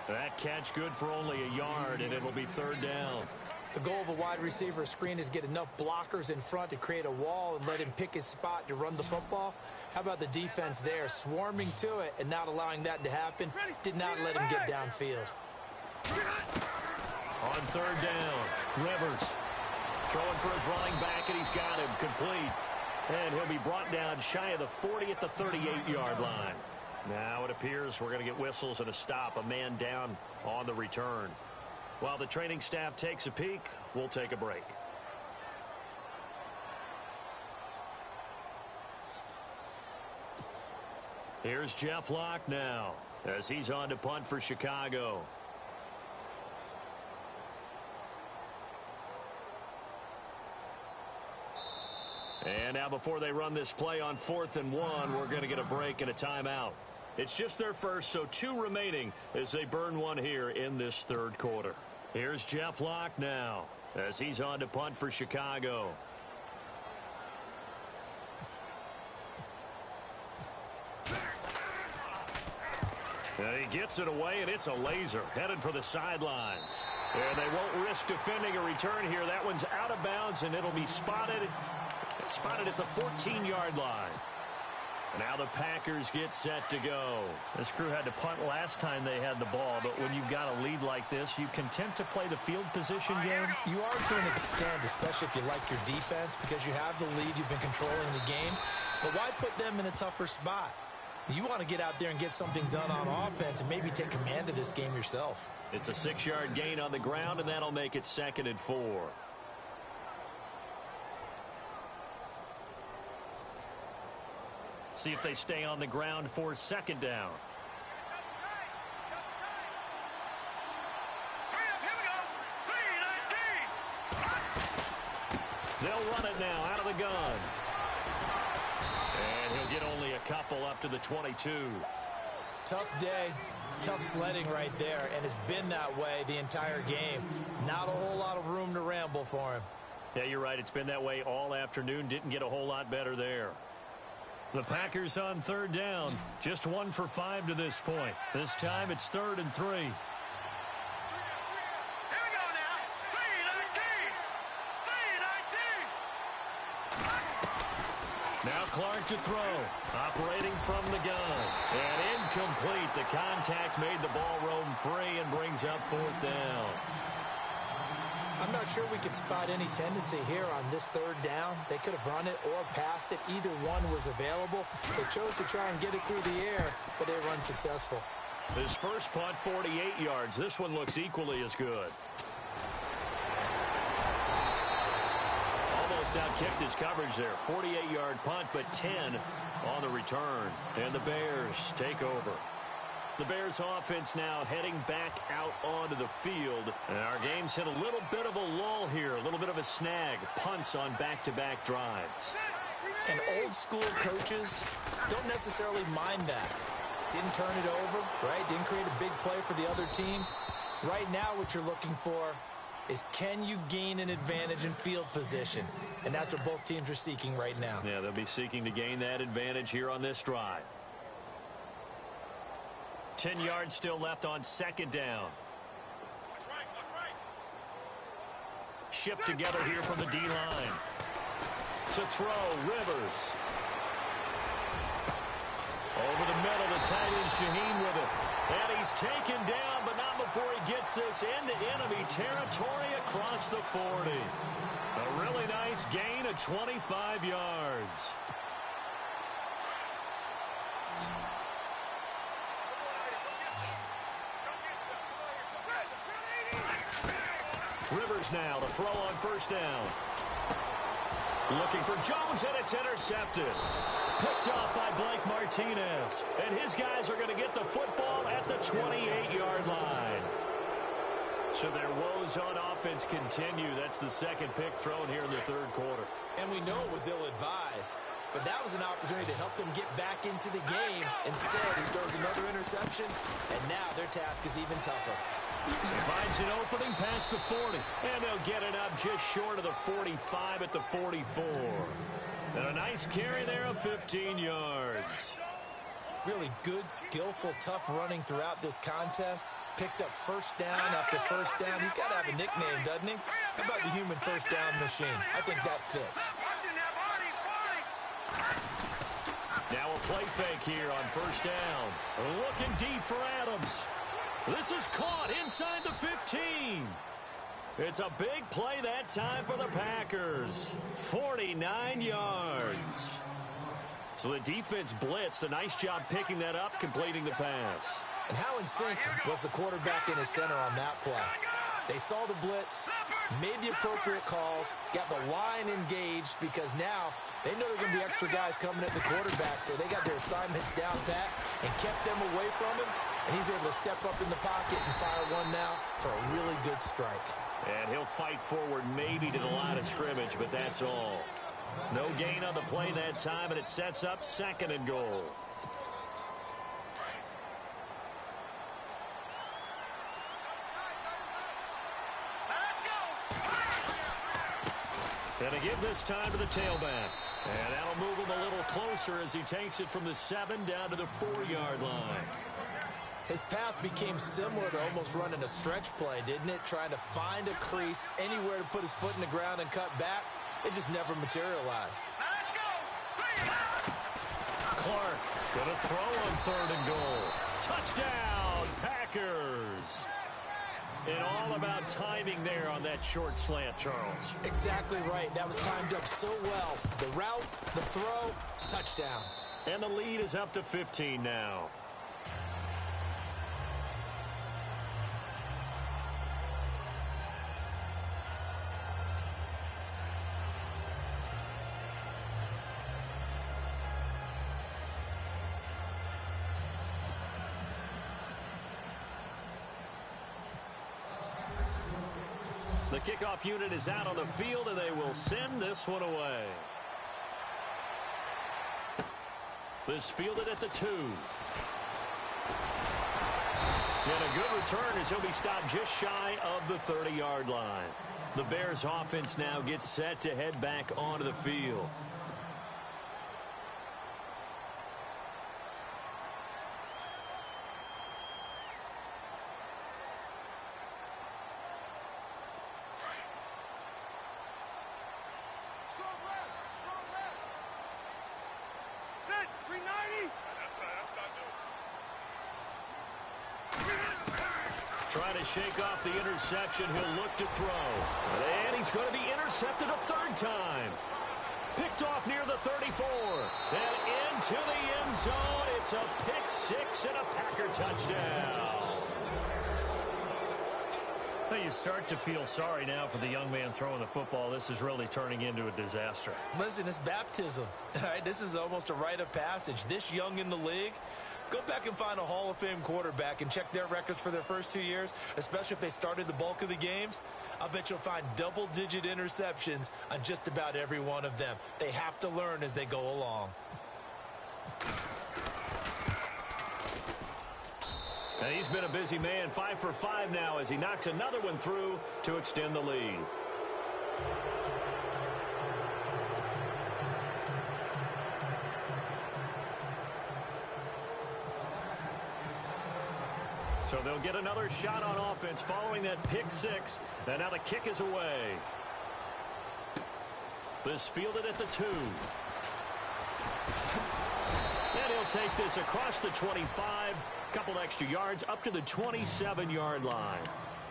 Speaker 2: That catch good for only a yard, and it'll be third down.
Speaker 3: The goal of a wide receiver screen is get enough blockers in front to create a wall and let him pick his spot to run the football. How about the defense there, swarming to it and not allowing that to happen? Did not let him get downfield.
Speaker 2: On third down, Rivers throwing for his running back, and he's got him complete. And he'll be brought down shy of the 40 at the 38-yard line. Now it appears we're going to get whistles and a stop, a man down on the return. While the training staff takes a peek, we'll take a break. Here's Jeff Locke now as he's on to punt for Chicago. And now before they run this play on 4th and 1, we're going to get a break and a timeout. It's just their first, so 2 remaining as they burn one here in this third quarter. Here's Jeff Locke now as he's on to punt for Chicago. And he gets it away, and it's a laser headed for the sidelines. And they won't risk defending a return here. That one's out of bounds, and it'll be spotted at the 14-yard line. Now the Packers get set to go. This crew had to punt last time they had the ball, but when you've got a lead like this, you content to play the field position game?
Speaker 3: You are to an extent, especially if you like your defense, because you have the lead, you've been controlling the game. But why put them in a tougher spot? You want to get out there and get something done on offense and maybe take command of this game yourself.
Speaker 2: It's a 6-yard gain on the ground, and that'll make it 2nd and 4. See if they stay on the ground for 2nd down. They'll run it now out of the gun. And he'll get only a couple up to the 22.
Speaker 3: Tough day, tough sledding right there, and it's been that way the entire game. Not a whole lot of room to ramble for him.
Speaker 2: Yeah, you're right. It's been that way all afternoon. Didn't get a whole lot better there. The Packers on third down. Just 1 for 5 to this point. This time it's 3rd and 3.
Speaker 4: Here we go now. 3-19.
Speaker 2: Now Clark to throw. Operating from the gun. And incomplete. The contact made the ball roam free and brings up 4th down.
Speaker 3: I'm not sure we could spot any tendency here on this 3rd down. They could have run it or passed it. Either one was available. They chose to try and get it through the air, but they were unsuccessful.
Speaker 2: His first punt, 48 yards. This one looks equally as good. Almost outkicked his coverage there. 48-yard punt, but 10 on the return. And the Bears take over. The Bears offense now heading back out onto the field. And our game's hit a little bit of a lull here, a little bit of a snag. Punts on back-to-back drives.
Speaker 3: And old-school coaches don't necessarily mind that. Didn't turn it over, right? Didn't create a big play for the other team. Right now what you're looking for is can you gain an advantage in field position? And that's what both teams are seeking right now.
Speaker 2: Yeah, they'll be seeking to gain that advantage here on this drive. 10 yards still left on 2nd down. Shift together here from the D-line. To throw, Rivers. Over the middle, the tight end Shaheen with it. And he's taken down, but not before he gets this into enemy territory across the 40. A really nice gain of 25 yards. Rivers now to throw on 1st down. Looking for Jones, and it's intercepted. Picked off by Blake Martinez. And his guys are going to get the football at the 28-yard line. So their woes on offense continue. That's the 2nd pick thrown here in the 3rd quarter.
Speaker 3: And we know it was ill-advised. But that was an opportunity to help them get back into the game. Instead, he throws another interception, and now their task is even tougher.
Speaker 2: So finds an opening past the 40. And they'll get it up just short of the 45 at the 44. And a nice carry there of 15 yards.
Speaker 3: Really good, skillful, tough running throughout this contest. Picked up 1st down after 1st down. He's got to have a nickname, doesn't he? How about the human 1st down machine? I think that fits.
Speaker 2: Now a play fake here on 1st down. Looking deep for Adams. This is caught inside the 15. It's a big play that time for the Packers. 49 yards. So the defense blitzed. A nice job picking that up, completing the pass.
Speaker 3: And how in sync was the quarterback in his center on that play? They saw the blitz, made the appropriate calls, got the line engaged because now they know there are going to be extra guys coming at the quarterback, so they got their assignments down pat and kept them away from him, and he's able to step up in the pocket and fire one now for a really good strike.
Speaker 2: And he'll fight forward maybe to the line of scrimmage, but that's all. No gain on the play that time, and it sets up 2nd and goal. And to give this time to the tailback. And that'll move him a little closer as he takes it from the 7 down to the 4-yard line.
Speaker 3: His path became similar to almost running a stretch play, didn't it? Trying to find a crease, anywhere to put his foot in the ground and cut back. It just never materialized.
Speaker 2: Clark going to throw on 3rd and goal. Touchdown, Packers. And all about timing there on that short slant, Charles.
Speaker 3: Exactly right. That was timed up so well. The route, the throw, touchdown.
Speaker 2: And the lead is up to 15 now. The kickoff unit is out on the field, and they will send this one away. This fielded at the 2. And a good return as he'll be stopped just shy of the 30-yard line. The Bears offense now gets set to head back onto the field. Trying to shake off the interception. He'll look to throw. And he's going to be intercepted a third time. Picked off near the 34. And into the end zone. It's a pick six and a Packer touchdown. Well, you start to feel sorry now for the young man throwing the football. This is really turning into a disaster.
Speaker 3: Listen, it's baptism. All right, this is almost a rite of passage. This young in the league, go back and find a Hall of Fame quarterback and check their records for their first 2 years, especially if they started the bulk of the games. I'll bet you'll find double-digit interceptions on just about every one of them. They have to learn as they go along.
Speaker 2: And he's been a busy man, 5 for 5 now as he knocks another one through to extend the lead. So they'll get another shot on offense following that pick six. And now the kick is away. This fielded at the 2. And he'll take this across the 25. Couple extra yards up to the 27-yard line.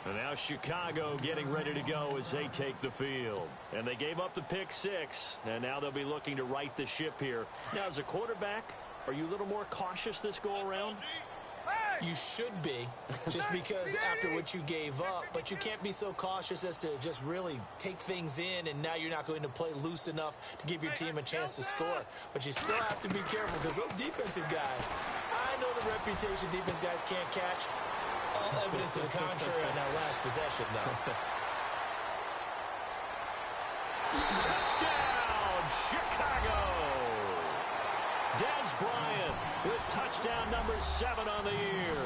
Speaker 2: And now Chicago getting ready to go as they take the field. And they gave up the pick six. And now they'll be looking to right the ship here. Now, as a quarterback, are you a little more cautious this go-around?
Speaker 3: You should be, just because after what you gave up, but you can't be so cautious as to just really take things in, and now you're not going to play loose enough to give your team a chance to score. But you still have to be careful because those defensive guys, I know the reputation defense guys can't catch. All evidence to the contrary on that last possession, though.
Speaker 2: Touchdown, Chicago! Dez Bryant with touchdown number 7 on the year.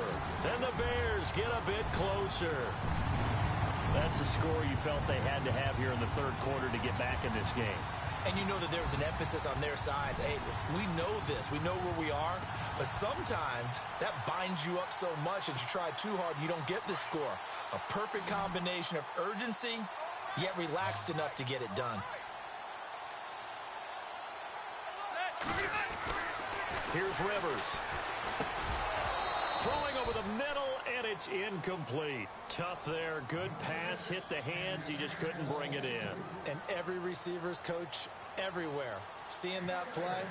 Speaker 2: And the Bears get a bit closer. That's a score you felt they had to have here in the third quarter to get back in this game.
Speaker 3: And you know that there was an emphasis on their side. Hey, we know this. We know where we are. But sometimes that binds you up so much that you try too hard, you don't get the score. A perfect combination of urgency, yet relaxed enough to get it done.
Speaker 2: Here's Rivers. Throwing over the middle, and it's incomplete. Tough there. Good pass. Hit the hands. He just couldn't bring it in.
Speaker 3: And every receiver's coach everywhere. Seeing that play,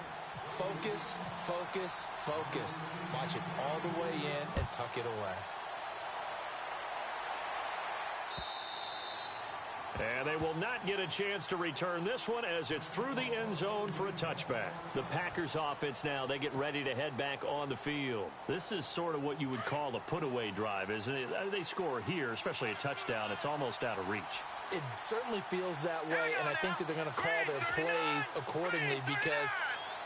Speaker 3: focus, focus, focus. Watch it all the way in and tuck it away.
Speaker 2: And they will not get a chance to return this one as it's through the end zone for a touchback. The Packers offense now, they get ready to head back on the field. This is sort of what you would call a put-away drive, isn't it? They score here, especially a touchdown. It's almost out of reach.
Speaker 3: It certainly feels that way, and I think that they're going to call their plays accordingly because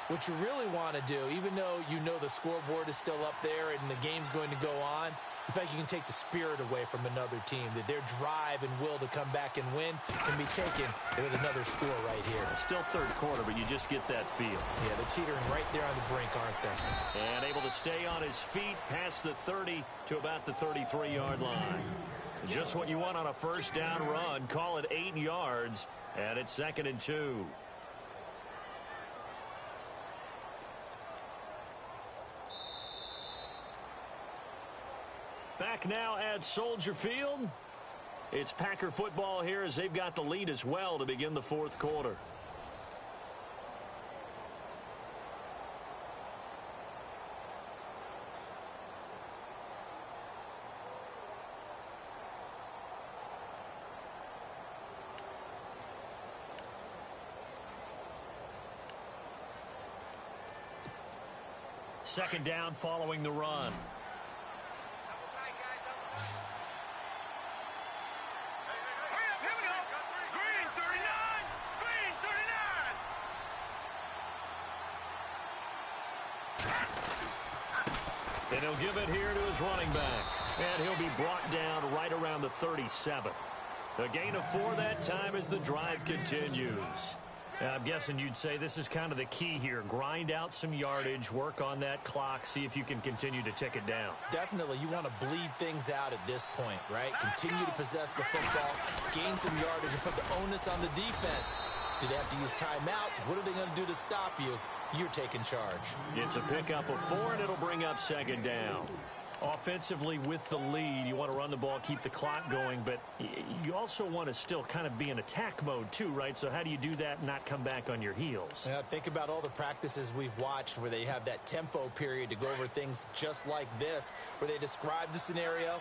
Speaker 3: what you really want to do, even though you know the scoreboard is still up there and the game's going to go on, in fact, you can take the spirit away from another team, that their drive and will to come back and win can be taken with another score right here.
Speaker 2: Still third quarter, but you just get that feel.
Speaker 3: Yeah, they're teetering right there on the brink, aren't they?
Speaker 2: And able to stay on his feet past the 30 to about the 33-yard line. Just what you want on a first down run. Call it 8 yards, and it's 2nd and 2. Back now at Soldier Field. It's Packer football here as they've got the lead as well to begin the fourth quarter. Second down following the run. And he'll give it here to his running back. And he'll be brought down right around the 37. A gain of 4 that time as the drive continues. I'm guessing you'd say this is kind of the key here. Grind out some yardage, work on that clock, see if you can continue to tick it down.
Speaker 3: Definitely. You want to bleed things out at this point, right? Continue to possess the football, gain some yardage, and put the onus on the defense. Do they have to use timeouts? What are they going to do to stop you? You're taking charge.
Speaker 2: It's a pickup of 4, and it'll bring up second down. Offensively with the lead, you want to run the ball, keep the clock going, but you also want to still kind of be in attack mode too, right? So how do you do that and not come back on your heels?
Speaker 3: Yeah, think about all the practices we've watched where they have that tempo period to go over things just like this, where they describe the scenario,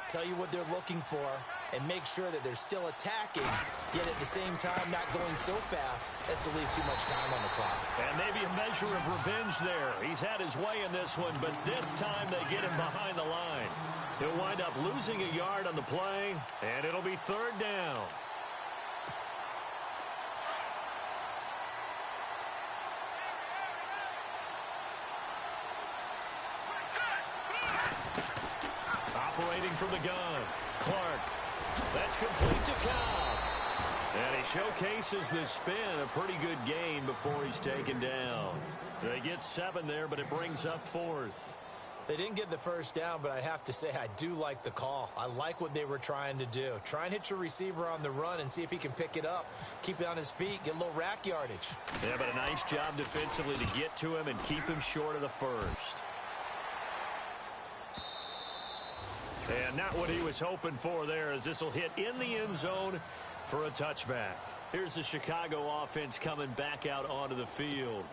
Speaker 3: tell you what they're looking for, and make sure that they're still attacking, yet at the same time not going so fast as to leave too much time on the clock.
Speaker 2: And maybe a measure of revenge there. He's had his way in this one, but this time they get him behind the line. He'll wind up losing a yard on the play, and it'll be third down. Operating from the gun, Clark. That's complete to Cobb. And he showcases the spin, a pretty good gain before he's taken down. They get 7 there, but it brings up 4th.
Speaker 3: They didn't get the first down, but I have to say I do like the call. I like what they were trying to do. Try and hit your receiver on the run and see if he can pick it up, keep it on his feet, get a little rack yardage.
Speaker 2: Yeah, but a nice job defensively to get to him and keep him short of the first. And not what he was hoping for there, as this will hit in the end zone for a touchback. Here's the Chicago offense coming back out onto the field.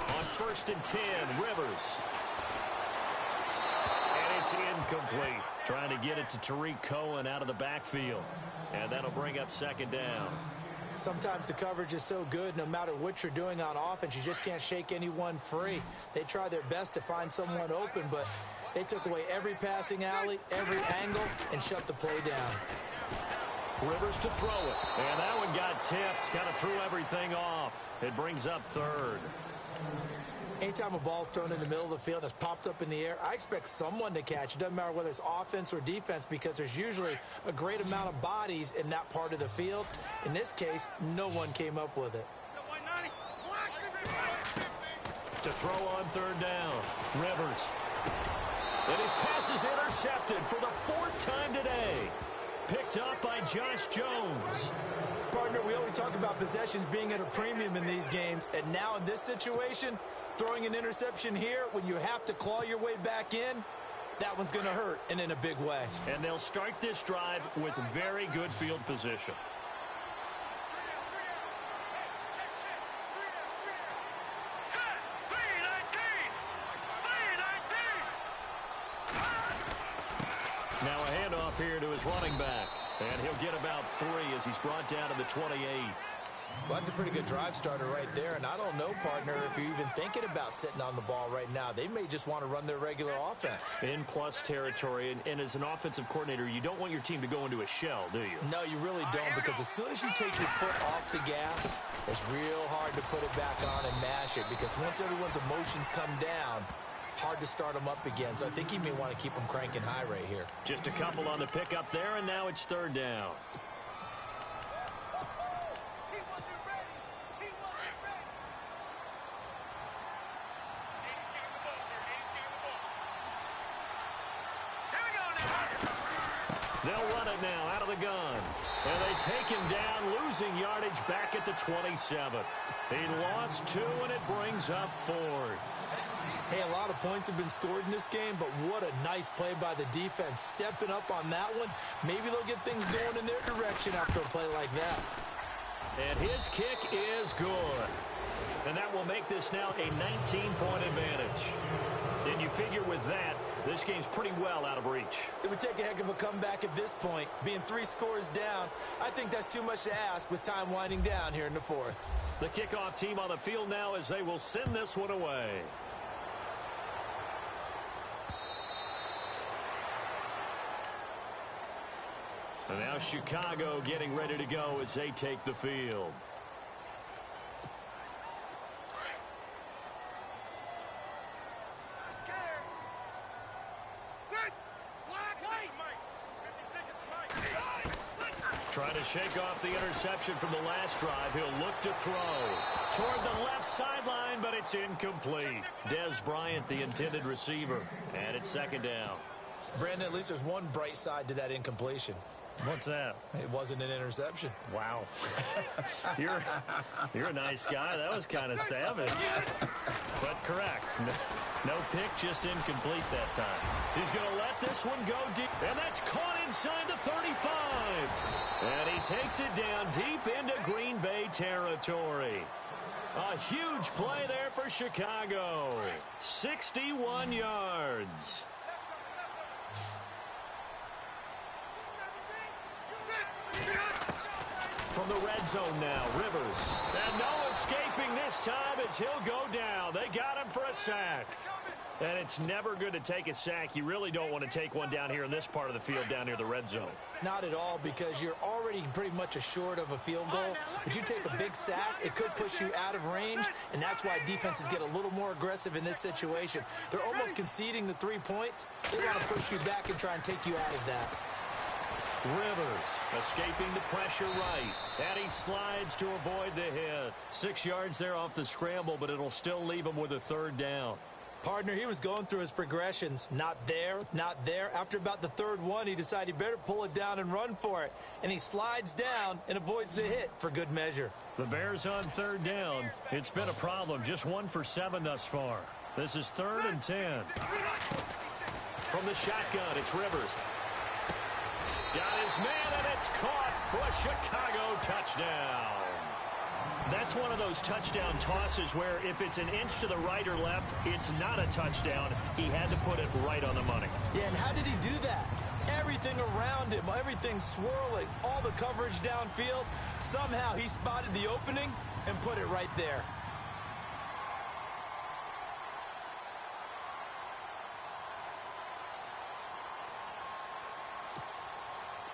Speaker 2: On 1st and 10, Rivers. And it's incomplete. Trying to get it to Tariq Cohen out of the backfield. And that'll bring up 2nd down.
Speaker 3: Sometimes the coverage is so good, no matter what you're doing on offense, you just can't shake anyone free. They try their best to find someone open, but they took away every passing alley, every angle, and shut the play down.
Speaker 2: Rivers to throw it. And that one got tipped. Kind of threw everything off. It brings up 3rd.
Speaker 3: Anytime a ball's thrown in the middle of the field and it's popped up in the air, I expect someone to catch. It doesn't matter whether it's offense or defense, because there's usually a great amount of bodies in that part of the field. In this case, no one came up with it.
Speaker 2: To throw on 3rd down, Rivers. And his pass is intercepted for the 4th time today. Picked up by Josh Jones.
Speaker 3: Partner, we always talk about possessions being at a premium in these games, and now in this situation, throwing an interception here when you have to claw your way back in, that one's going to hurt, and in a big way.
Speaker 2: And they'll start this drive with very good field position. Now a handoff here to his running back. And he'll get about 3 as he's brought down to the 28.
Speaker 3: Well, that's a pretty good drive starter right there. And I don't know, partner, if you're even thinking about sitting on the ball right now. They may just want to run their regular offense.
Speaker 2: In plus territory. And as an offensive coordinator, you don't want your team to go into a shell, do you?
Speaker 3: No, you really don't, because as soon as you take your foot off the gas, it's real hard to put it back on and mash it, because once everyone's emotions come down, hard to start them up again. So I think he may want to keep them cranking high right here.
Speaker 2: Just a couple on the pickup there, and now it's 3rd down. They'll run it now out of the gun. And they take him down, losing yardage back at the 27. He lost 2, and it brings up 4th.
Speaker 3: Hey, a lot of points have been scored in this game, but what a nice play by the defense. Stepping up on that one. Maybe they'll get things going in their direction after a play like that.
Speaker 2: And his kick is good. And that will make this now a 19-point advantage. And you figure with that, this game's pretty well out of reach.
Speaker 3: It would take a heck of a comeback at this point. Being 3 scores down, I think that's too much to ask with time winding down here in the 4th.
Speaker 2: The kickoff team on the field now as they will send this one away. And now Chicago getting ready to go as they take the field. Trying to shake off the interception from the last drive. He'll look to throw toward the left sideline, but it's incomplete. Des Bryant, the intended receiver, and it's second down.
Speaker 3: Brandon, at least there's one bright side to that incompletion.
Speaker 2: What's that?
Speaker 3: It wasn't an interception.
Speaker 2: Wow. You're a nice guy. That was kind of savage. But correct. No pick, just incomplete that time. He's going to let this one go deep. And that's caught inside the 35. And he takes it down deep into Green Bay territory. A huge play there for Chicago. 61 yards. From the red zone now, Rivers. And no escaping this time as he'll go down. They got him for a sack. And it's never good to take a sack. You really don't want to take one down here in this part of the field down near the red zone.
Speaker 3: Not at all, because you're already pretty much assured of a field goal. If you take a big sack, it could push you out of range, and that's why defenses get a little more aggressive in this situation. They're almost conceding the 3 points. They want to push you back and try and take you out of that.
Speaker 2: Rivers escaping the pressure right. And he slides to avoid the hit. 6 yards there off the scramble, but it'll still leave him with a third down.
Speaker 3: Partner, he was going through his progressions. Not there, not there. After about the third one, he decided he better pull it down and run for it. And he slides down and avoids the hit for good measure.
Speaker 2: The Bears on third down. It's been a problem. Just 1 for 7 thus far. This is 3rd and 10. From the shotgun, it's Rivers. Got his man, and it's caught for a Chicago touchdown. That's one of those touchdown tosses where if it's an inch to the right or left, it's not a touchdown. He had to put it right on the money.
Speaker 3: Yeah, and how did he do that? Everything around him, everything swirling, all the coverage downfield. Somehow he spotted the opening and put it right there.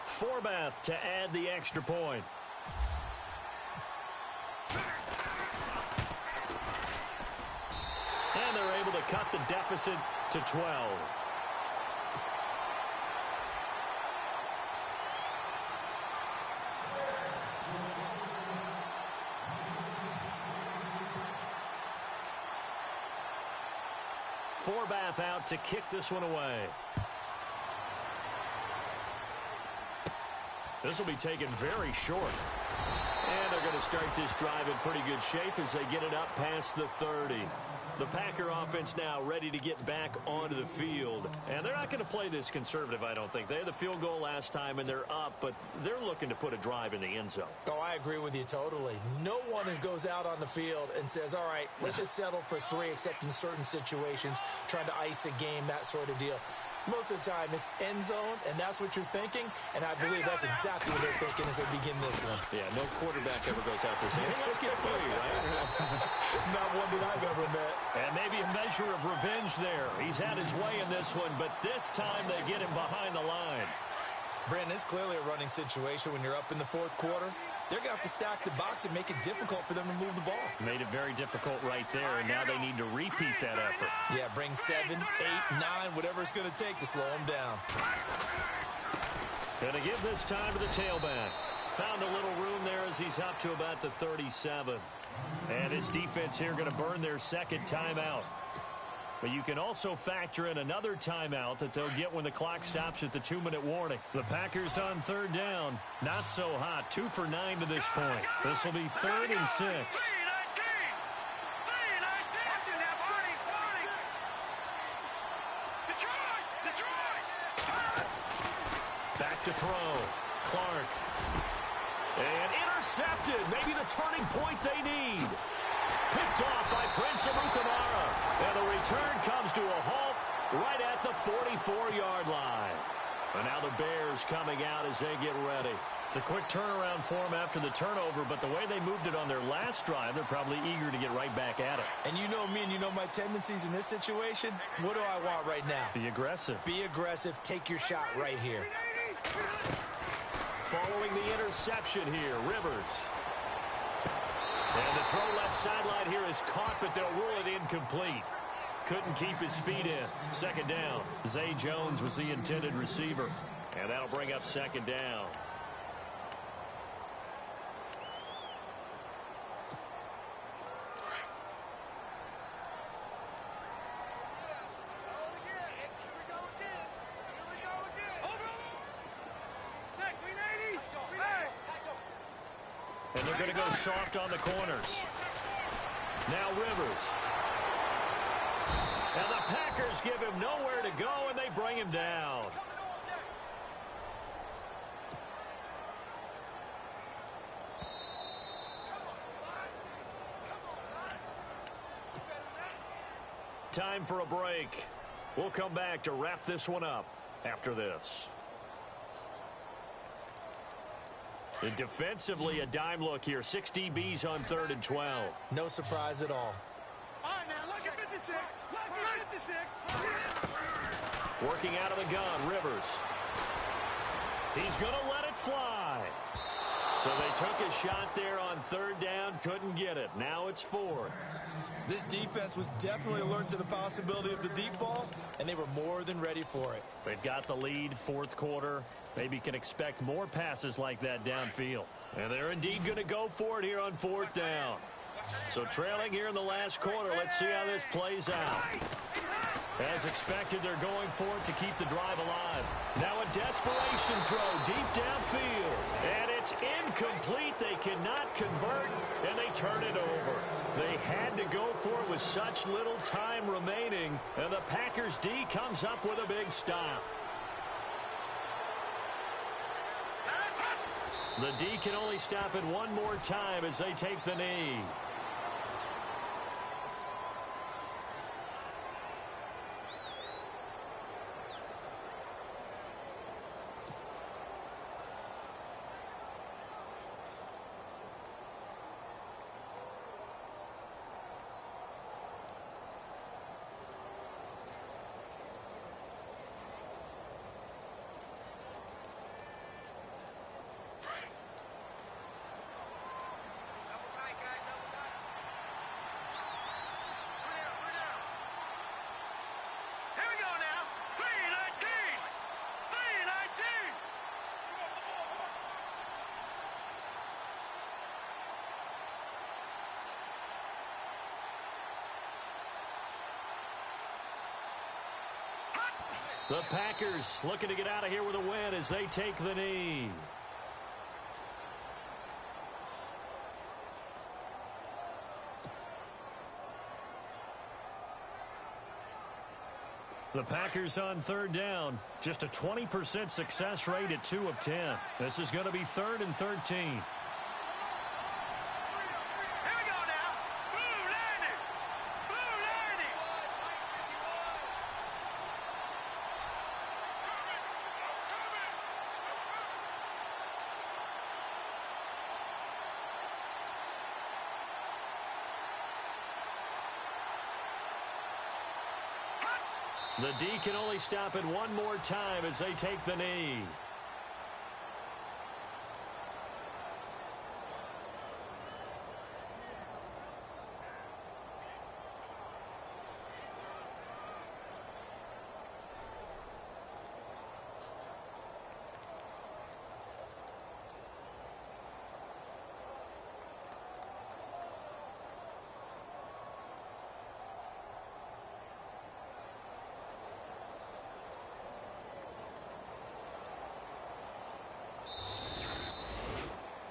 Speaker 2: Forbath to add the extra point. And they're able to cut the deficit to 12. Forbath out to kick this one away. This will be taken very short. And they're going to start this drive in pretty good shape as they get it up past the 30. The Packer offense now ready to get back onto the field. And they're not going to play this conservative, I don't think. They had the field goal last time, and they're up, but they're looking to put a drive in the end zone.
Speaker 3: Oh, I agree with you totally. No one goes out on the field and says, all right, let's just settle for 3, except in certain situations, trying to ice a game, that sort of deal. Most of the time, it's end zone, and that's what you're thinking, and I believe that's exactly what they're thinking as they begin this one.
Speaker 2: Yeah, no quarterback ever goes out there saying, hey, let's get 3, right?
Speaker 3: Not one that I've ever met.
Speaker 2: And maybe a measure of revenge there. He's had his way in this one, but this time they get him behind the line.
Speaker 3: Brandon, it's clearly a running situation when you're up in the 4th quarter. They're going to have to stack the box and make it difficult for them to move the ball.
Speaker 2: Made it very difficult right there, and now they need to repeat that effort.
Speaker 3: Yeah, bring 7, 8, 9, whatever it's going to take to slow them down.
Speaker 2: Going to give this time to the tailback. Found a little room there as he's up to about the 37. And his defense here going to burn their second timeout. But you can also factor in another timeout that they'll get when the clock stops at the 2-minute warning. The Packers on third down. Not so hot. 2 for 9 to this point. This will be 3rd and 6. Back to throw. Clark. And intercepted. Maybe the turning point they need. Picked off by Prince Amukamara. And the return comes to a halt right at the 44-yard line. And now the Bears coming out as they get ready. It's a quick turnaround for them after the turnover, but the way they moved it on their last drive, they're probably eager to get right back at it.
Speaker 3: And you know me and you know my tendencies in this situation. What do I want right now?
Speaker 2: Be aggressive.
Speaker 3: Be aggressive. Take your shot right here.
Speaker 2: Following the interception here, Rivers. And the throw left sideline here is caught, but they'll rule it incomplete. Couldn't keep his feet in. Second down. Zay Jones was the intended receiver. And that'll bring up second down. And they're going to go soft on the corners. Now Rivers. And the Packers give him nowhere to go, and they bring him down. Time for a break. We'll come back to wrap this one up after this. And defensively, a dime look here. 6 DBs on 3rd and 12.
Speaker 3: No surprise at all.
Speaker 4: All right, now, look at 56. Look at 56.
Speaker 2: Working out of the gun, Rivers. He's going to let it fly. So they took a shot there on 3rd down, couldn't get it. Now it's 4th.
Speaker 3: This defense was definitely alert to the possibility of the deep ball, and they were more than ready for it.
Speaker 2: They've got the lead, 4th quarter. Maybe can expect more passes like that downfield. And they're indeed going to go for it here on 4th down. So trailing here in the last quarter, let's see how this plays out. As expected, they're going for it to keep the drive alive. Now a desperation throw deep downfield. And it's incomplete. They cannot convert, and they turn it over. They had to go for it with such little time remaining, and the Packers D comes up with a big stop. The D can only stop it one more time as they take the knee. The Packers looking to get out of here with a win as they take the knee. The Packers on 3rd down. Just a 20% success rate at 2 of 10. This is going to be 3rd and 13. The D can only stop it one more time as they take the knee.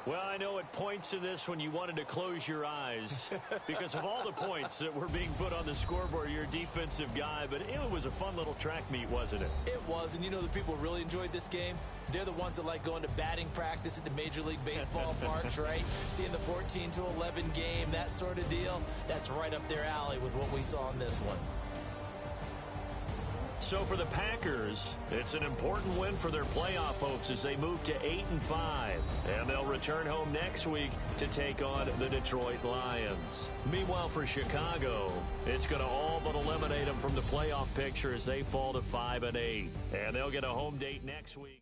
Speaker 2: Well, I know it points to this when you wanted to close your eyes because of all the points that were being put on the scoreboard. You're a defensive guy, but it was a fun little track meet, wasn't it?
Speaker 3: It was, and you know the people really enjoyed this game? They're the ones that like going to batting practice at the Major League Baseball parks, right? Seeing the 14-11 game, that sort of deal. That's right up their alley with what we saw in this one.
Speaker 2: So for the Packers, it's an important win for their playoff hopes as they move to 8-5. And they'll return home next week to take on the Detroit Lions. Meanwhile, for Chicago, it's going to all but eliminate them from the playoff picture as they fall to 5-8. And they'll get a home date next week.